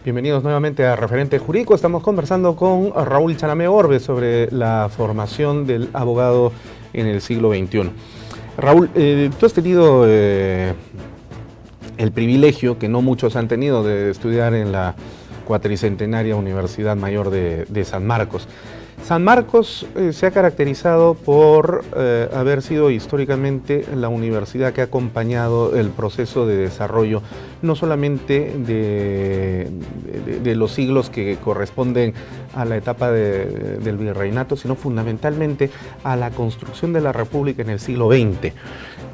Bienvenidos nuevamente a Referente Jurídico. Estamos conversando con Raúl Chalamé Orbe sobre la formación del abogado en el siglo XXI. Raúl, tú has tenido el privilegio, que no muchos han tenido, de estudiar en la cuatricentenaria Universidad Mayor de San Marcos. San Marcos se ha caracterizado por haber sido históricamente la universidad que ha acompañado el proceso de desarrollo, no solamente de los siglos que corresponden a la etapa del virreinato, sino fundamentalmente a la construcción de la República en el siglo XX,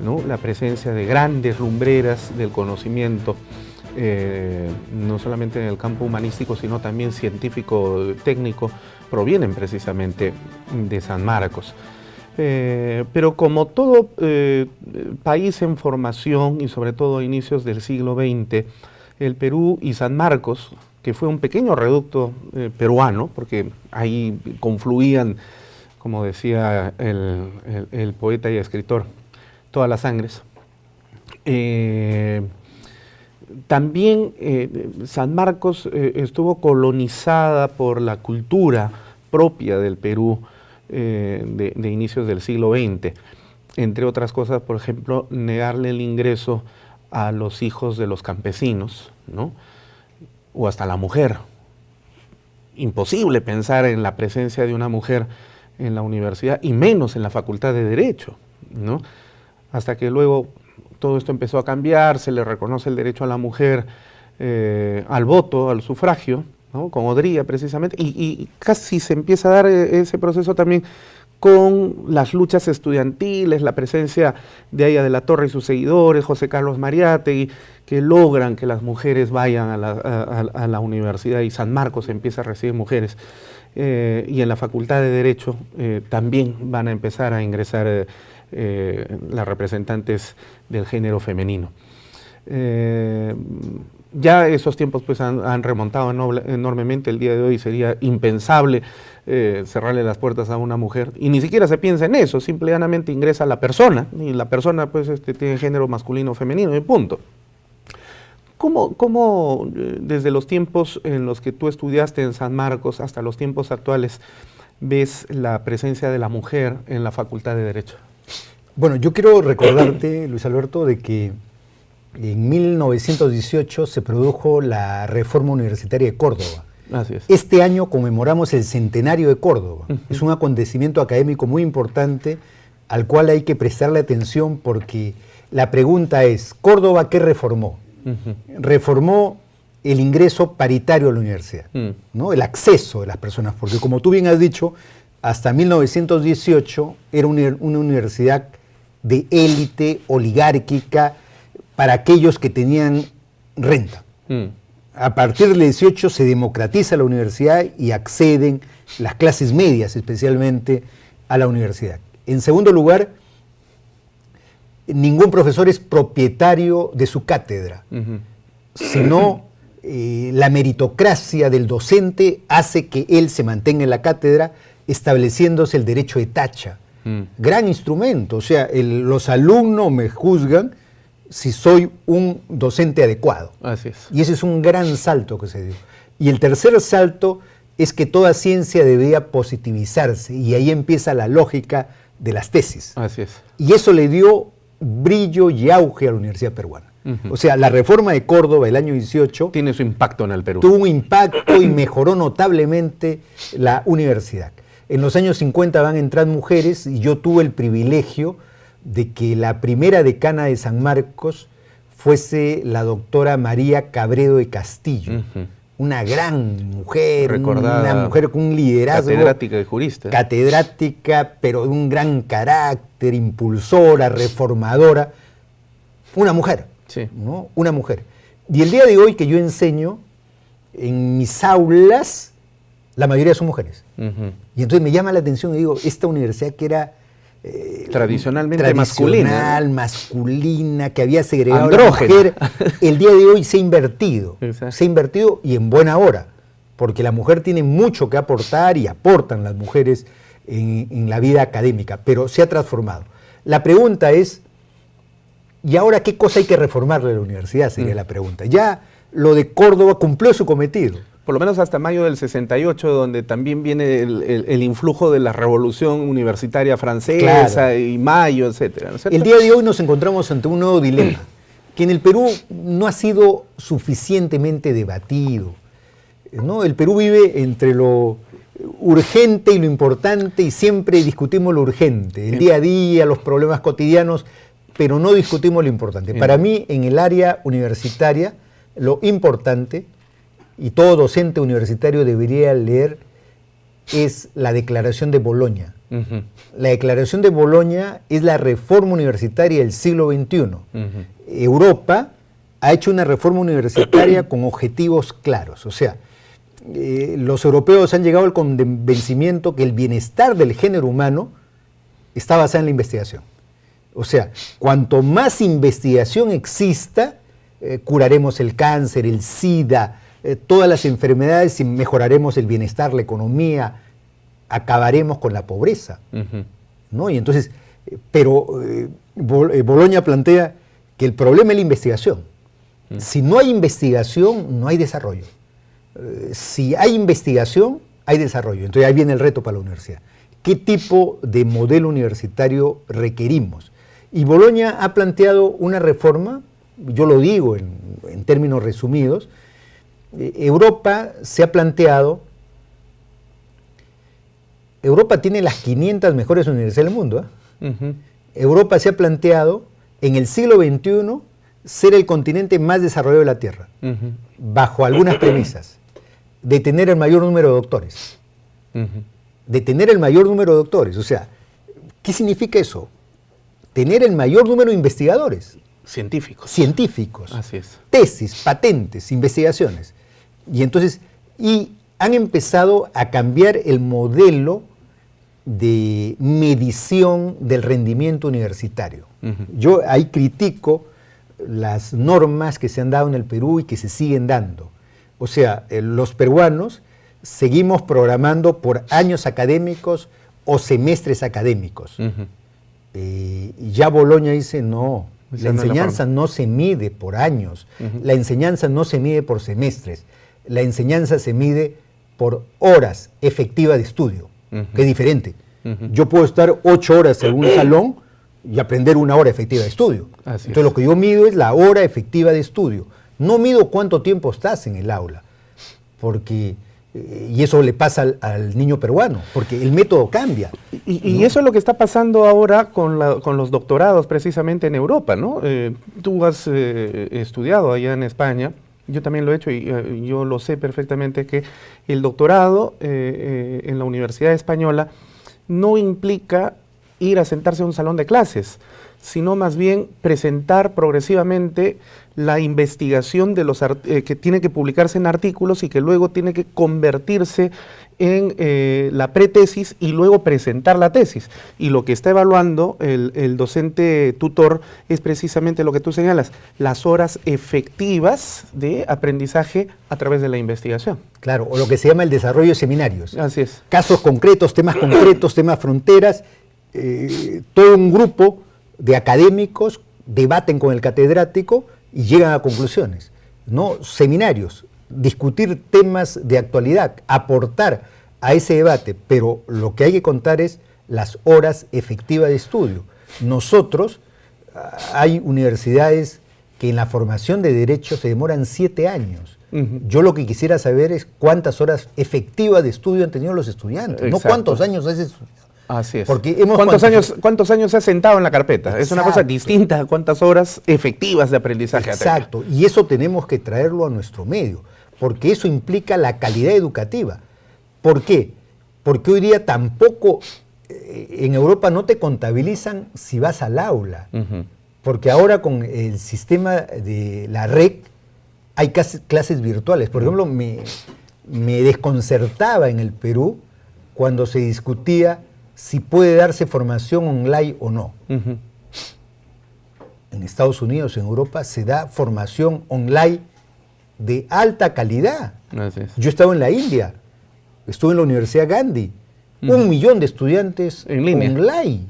¿no? La presencia de grandes lumbreras del conocimiento, no solamente en el campo humanístico, sino también científico, técnico, provienen precisamente de San Marcos. Pero como todo país en formación, y sobre todo a inicios del siglo XX, el Perú y San Marcos, que fue un pequeño reducto peruano, porque ahí confluían, como decía el poeta y escritor, todas las sangres. También San Marcos estuvo colonizada por la cultura propia del Perú de inicios del siglo XX. Entre otras cosas, por ejemplo, negarle el ingreso a los hijos de los campesinos, ¿no? O hasta la mujer. Imposible pensar en la presencia de una mujer en la universidad, y menos en la Facultad de Derecho, ¿no? Hasta que luego todo esto empezó a cambiar, se le reconoce el derecho a la mujer al voto, al sufragio, ¿no? Con Odría precisamente, y casi se empieza a dar ese proceso también con las luchas estudiantiles, la presencia de Aya de la Torre y sus seguidores, José Carlos Mariátegui, que logran que las mujeres vayan a la universidad, y San Marcos empieza a recibir mujeres. Y en la Facultad de Derecho también van a empezar a ingresar las representantes del género femenino. Ya esos tiempos pues han remontado enormemente. El día de hoy sería impensable cerrarle las puertas a una mujer, y ni siquiera se piensa en eso, simplemente ingresa la persona, y la persona pues tiene género masculino o femenino, y punto. ¿Cómo desde los tiempos en los que tú estudiaste en San Marcos hasta los tiempos actuales ves la presencia de la mujer en la Facultad de Derecho? Bueno, yo quiero recordarte, Luis Alberto, de que en 1918 se produjo la Reforma Universitaria de Córdoba. Así es. Este año conmemoramos el centenario de Córdoba. Es un acontecimiento académico muy importante al cual hay que prestarle atención, porque la pregunta es, ¿Córdoba qué reformó? Reformó el ingreso paritario a la universidad, ¿no? El acceso de las personas, porque como tú bien has dicho, hasta 1918 era una universidad de élite oligárquica para aquellos que tenían renta. A partir del 18 se democratiza la universidad y acceden las clases medias especialmente a la universidad. En segundo lugar, ningún profesor es propietario de su cátedra, sino la meritocracia del docente hace que él se mantenga en la cátedra, estableciéndose el derecho de tacha. Gran instrumento, o sea, los alumnos me juzgan si soy un docente adecuado. Así es. Y ese es un gran salto que se dio. Y el tercer salto es que toda ciencia debía positivizarse, y ahí empieza la lógica de las tesis. Así es. Y eso le dio brillo y auge a la Universidad Peruana. O sea, la reforma de Córdoba el año 18 tiene su impacto en el Perú. Tuvo un impacto y mejoró notablemente la universidad. En los años 50 van a entrar mujeres, y yo tuve el privilegio de que la primera decana de San Marcos fuese la doctora María Cabredo de Castillo, una gran mujer, recordada, una mujer con un liderazgo. Catedrática y jurista. Catedrática, pero de un gran carácter, impulsora, reformadora. Una mujer, sí, ¿no? Una mujer. Y el día de hoy que yo enseño, en mis aulas, la mayoría son mujeres. Y entonces me llama la atención y digo, esta universidad que era tradicionalmente masculina, que había segregado andrógena, a la mujer, el día de hoy se ha invertido. Exacto. Se ha invertido, y en buena hora, porque la mujer tiene mucho que aportar, y aportan las mujeres en la vida académica, pero se ha transformado. La pregunta es, ¿y ahora qué cosa hay que reformarle a la universidad? Sería la pregunta. Ya lo de Córdoba cumplió su cometido. Por lo menos hasta mayo del 68, donde también viene el influjo de la revolución universitaria francesa, claro, y Mayo, etcétera, ¿no es cierto? El día de hoy nos encontramos ante un nuevo dilema, que en el Perú no ha sido suficientemente debatido, ¿no? El Perú vive entre lo urgente y lo importante, y siempre discutimos lo urgente, el día a día, los problemas cotidianos, pero no discutimos lo importante. Para mí, en el área universitaria, lo importante, y todo docente universitario debería leer, es la Declaración de Boloña. La Declaración de Boloña es la reforma universitaria del siglo XXI. Europa ha hecho una reforma universitaria con objetivos claros. O sea, los europeos han llegado al convencimiento que el bienestar del género humano está basado en la investigación. O sea, cuanto más investigación exista, curaremos el cáncer, el SIDA, todas las enfermedades, y mejoraremos el bienestar, la economía, acabaremos con la pobreza, ¿no? Y entonces, pero Boloña plantea que el problema es la investigación. Si no hay investigación, no hay desarrollo. Si hay investigación, hay desarrollo. Entonces ahí viene el reto para la universidad. ¿Qué tipo de modelo universitario requerimos? Y Boloña ha planteado una reforma, yo lo digo en términos resumidos. Europa se ha planteado, Europa tiene las 500 mejores universidades del mundo, Europa se ha planteado en el siglo XXI ser el continente más desarrollado de la Tierra, bajo algunas premisas, de tener el mayor número de doctores, de tener el mayor número de doctores. O sea, ¿qué significa eso? Tener el mayor número de investigadores. Científicos. Así es. Tesis, patentes, investigaciones. Y entonces, han empezado a cambiar el modelo de medición del rendimiento universitario. Yo ahí critico las normas que se han dado en el Perú y que se siguen dando. O sea, los peruanos seguimos programando por años académicos o semestres académicos. Y ya Boloña dice, no, la enseñanza no se mide por años, la enseñanza no se mide por semestres, la enseñanza se mide por horas efectivas de estudio, que es diferente. Yo puedo estar 8 horas en un salón y aprender 1 hora efectiva de estudio. Entonces lo que yo mido es la hora efectiva de estudio. No mido cuánto tiempo estás en el aula, porque, y eso le pasa al niño peruano, porque el método cambia. Y eso es lo que está pasando ahora con los doctorados precisamente en Europa, ¿no? Tú has estudiado allá en España. Yo también lo he hecho y yo lo sé perfectamente, que el doctorado en la Universidad Española no implica ir a sentarse a un salón de clases, sino más bien presentar progresivamente la investigación de los que tiene que publicarse en artículos y que luego tiene que convertirse en la pretesis y luego presentar la tesis. Y lo que está evaluando el docente tutor es precisamente lo que tú señalas, las horas efectivas de aprendizaje a través de la investigación. Claro, o lo que se llama el desarrollo de seminarios. Así es. Casos concretos, temas fronteras, todo un grupo de académicos debaten con el catedrático y llegan a conclusiones, ¿no? Seminarios, discutir temas de actualidad, aportar a ese debate, pero lo que hay que contar es las horas efectivas de estudio. Nosotros, hay universidades que en la formación de derecho se demoran 7 años. Yo lo que quisiera saber es cuántas horas efectivas de estudio han tenido los estudiantes, no cuántos años has estudiado. Así es. Porque ¿Cuántos años se ha sentado en la carpeta? Exacto. Es una cosa distinta a cuántas horas efectivas de aprendizaje. Exacto, y eso tenemos que traerlo a nuestro medio, porque eso implica la calidad educativa. ¿Por qué? Porque hoy día tampoco, en Europa no te contabilizan si vas al aula, porque ahora con el sistema de la REC hay clases virtuales. Por ejemplo, me desconcertaba en el Perú cuando se discutía si puede darse formación online o no. En Estados Unidos, en Europa, se da formación online de alta calidad. Yo he estado en la India, estuve en la Universidad Gandhi, 1 millón de estudiantes en línea, online.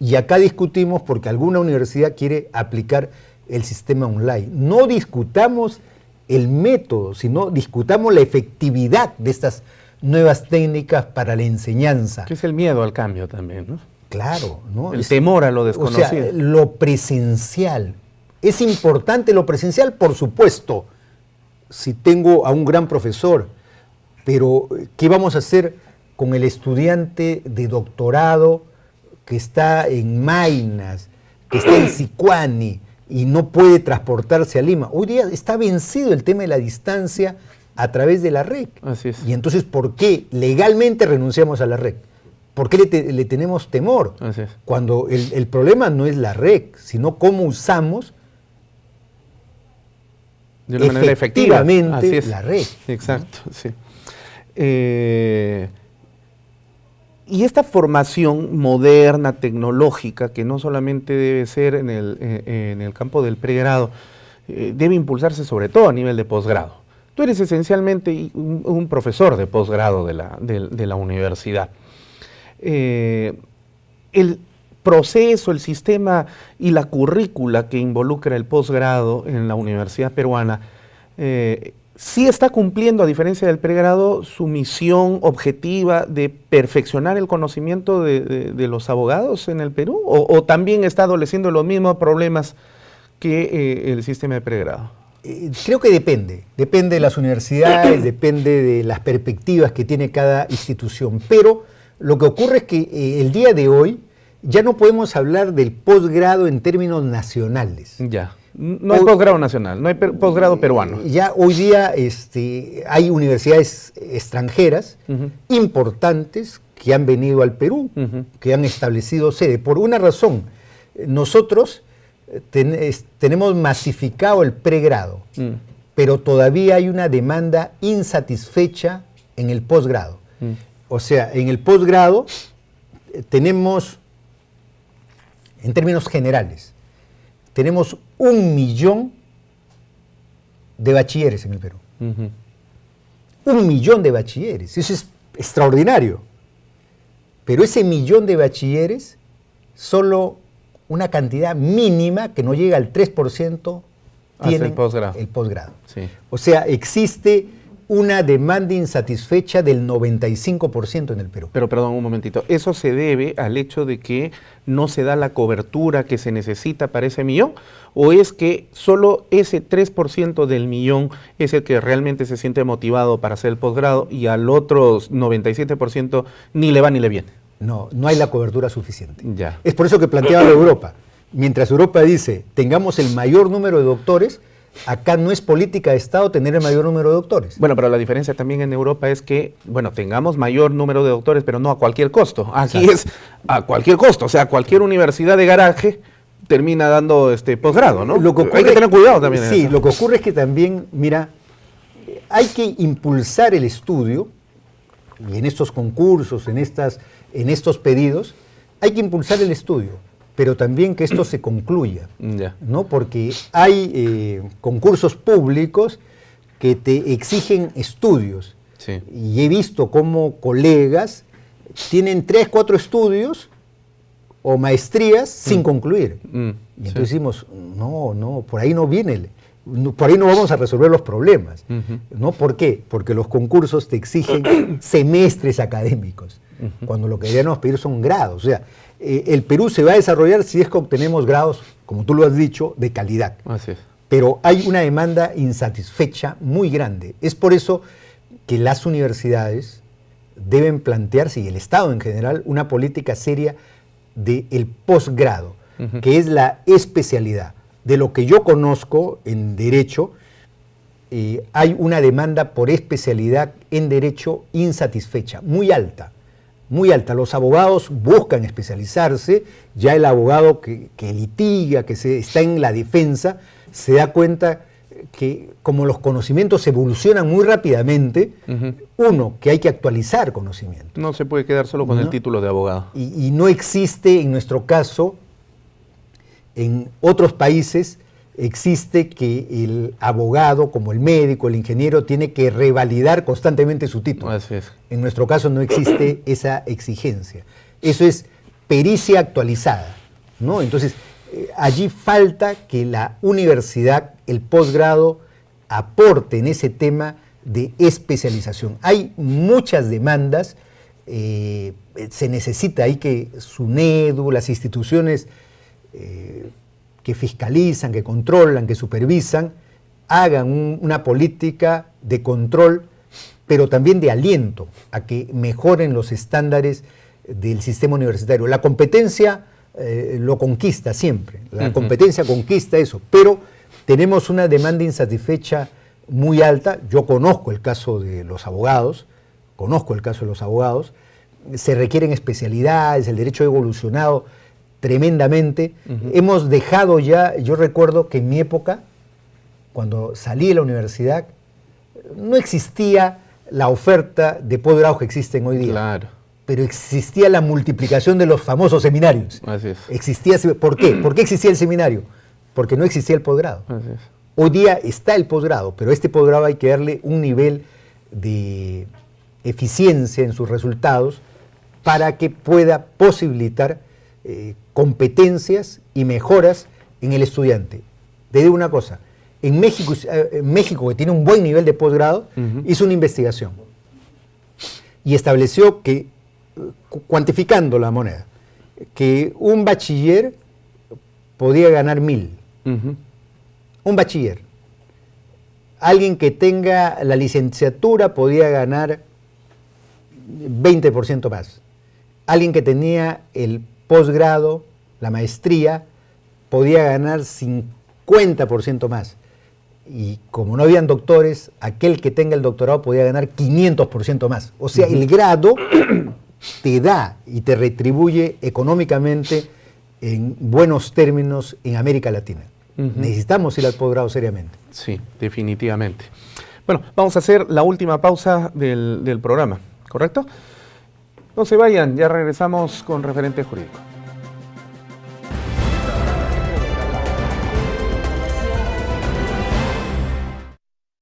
Y acá discutimos porque alguna universidad quiere aplicar el sistema online. No discutamos el método, sino discutamos la efectividad de estas nuevas técnicas para la enseñanza. Que es el miedo al cambio también, ¿no? Claro, ¿no? El temor a lo desconocido. O sea, lo presencial. ¿Es importante lo presencial? Por supuesto, si tengo a un gran profesor, pero ¿qué vamos a hacer con el estudiante de doctorado que está en Maynas, que está en Sicuani y no puede transportarse a Lima? Hoy día está vencido el tema de la distancia a través de la REC. Así es. Y entonces, ¿por qué legalmente renunciamos a la REC? ¿Por qué le tenemos temor? Así es. Cuando el problema no es la REC, sino cómo usamos de una manera efectiva. Efectivamente, la REC. Exacto, sí. Y esta formación moderna, tecnológica, que no solamente debe ser en el campo del pregrado, debe impulsarse sobre todo a nivel de posgrado. Tú eres esencialmente un profesor de posgrado de la universidad. El proceso, el sistema y la currícula que involucra el posgrado en la universidad peruana sí está cumpliendo, a diferencia del pregrado, su misión objetiva de perfeccionar el conocimiento de los abogados en el Perú, o también está adoleciendo los mismos problemas que el sistema de pregrado. Creo que depende de las universidades, depende de las perspectivas que tiene cada institución, pero lo que ocurre es que el día de hoy ya no podemos hablar del posgrado en términos nacionales. Ya, no hay posgrado nacional, no hay posgrado peruano. Ya hoy día hay universidades extranjeras importantes que han venido al Perú, que han establecido sede. Por una razón, nosotros tenemos masificado el pregrado, pero todavía hay una demanda insatisfecha en el posgrado. O sea, en el posgrado tenemos, en términos generales, tenemos 1 millón de bachilleres en el Perú. 1 millón de bachilleres, eso es extraordinario. Pero ese 1 millón de bachilleres, solo una cantidad mínima que no llega al 3% tiene el posgrado. Sí. O sea, existe una demanda insatisfecha del 95% en el Perú. Pero perdón un momentito, ¿eso se debe al hecho de que no se da la cobertura que se necesita para ese millón? ¿O es que solo ese 3% del millón es el que realmente se siente motivado para hacer el posgrado y al otro 97% ni le va ni le viene? No hay la cobertura suficiente. Ya. Es por eso que planteaba Europa. Mientras Europa dice, tengamos el mayor número de doctores, acá no es política de Estado tener el mayor número de doctores. Bueno, pero la diferencia también en Europa es que, bueno, tengamos mayor número de doctores, pero no a cualquier costo. Aquí es a cualquier costo, o sea, cualquier universidad de garaje termina dando posgrado, ¿no? Hay que tener cuidado también. Sí, lo que ocurre es que también, mira, hay que impulsar el estudio, y en estos concursos, en estos pedidos, hay que impulsar el estudio, pero también que esto se concluya, ¿no? Porque hay concursos públicos que te exigen estudios. Sí. Y he visto cómo colegas tienen 3, 4 estudios o maestrías sin concluir. Y entonces decimos, no, por ahí no viene, por ahí no vamos a resolver los problemas. ¿No? ¿Por qué? Porque los concursos te exigen semestres académicos, cuando lo que deberíamos pedir son grados. O sea, el Perú se va a desarrollar si es que obtenemos grados, como tú lo has dicho, de calidad. Así es. Pero hay una demanda insatisfecha muy grande. Es por eso que las universidades deben plantearse, y el Estado en general, una política seria del posgrado, que es la especialidad. De lo que yo conozco en Derecho, hay una demanda por especialidad en Derecho insatisfecha, muy alta. Muy alta. Los abogados buscan especializarse, ya el abogado que litiga, que está en la defensa, se da cuenta que como los conocimientos evolucionan muy rápidamente, que hay que actualizar conocimientos. No se puede quedar solo con el título de abogado. Y no existe, en nuestro caso, en otros países, existe que el abogado, como el médico, el ingeniero, tiene que revalidar constantemente su título. Así es. En nuestro caso no existe esa exigencia. Eso es pericia actualizada, ¿no? Entonces, allí falta que la universidad, el posgrado, aporte en ese tema de especialización. Hay muchas demandas, se necesita ahí que SUNEDU, las instituciones que fiscalizan, que controlan, que supervisan, hagan una política de control, pero también de aliento a que mejoren los estándares del sistema universitario. La competencia lo conquista siempre, la competencia conquista eso, pero tenemos una demanda insatisfecha muy alta. Yo conozco el caso de los abogados, se requieren especialidades, el derecho ha evolucionado tremendamente. Hemos dejado ya, yo recuerdo que en mi época, cuando salí de la universidad, no existía la oferta de posgrado que existen hoy día. Claro. Pero existía la multiplicación de los famosos seminarios. Así es. Existía, ¿por qué? ¿Por qué existía el seminario? Porque no existía el posgrado. Así es. Hoy día está el posgrado, pero este posgrado hay que darle un nivel de eficiencia en sus resultados para que pueda posibilitar competencias y mejoras en el estudiante. Te digo una cosa, en México, que tiene un buen nivel de posgrado, hizo una investigación y estableció que, cuantificando la moneda, que un bachiller podía ganar 1,000. Un bachiller. Alguien que tenga la licenciatura podía ganar 20% más. Alguien que tenía el posgrado, la maestría, podía ganar 50% más. Y como no habían doctores, aquel que tenga el doctorado podía ganar 500% más. O sea, el grado te da y te retribuye económicamente en buenos términos en América Latina. Necesitamos ir al posgrado seriamente. Sí, definitivamente. Bueno, vamos a hacer la última pausa del programa, ¿correcto? No se vayan, ya regresamos con Referente Jurídico.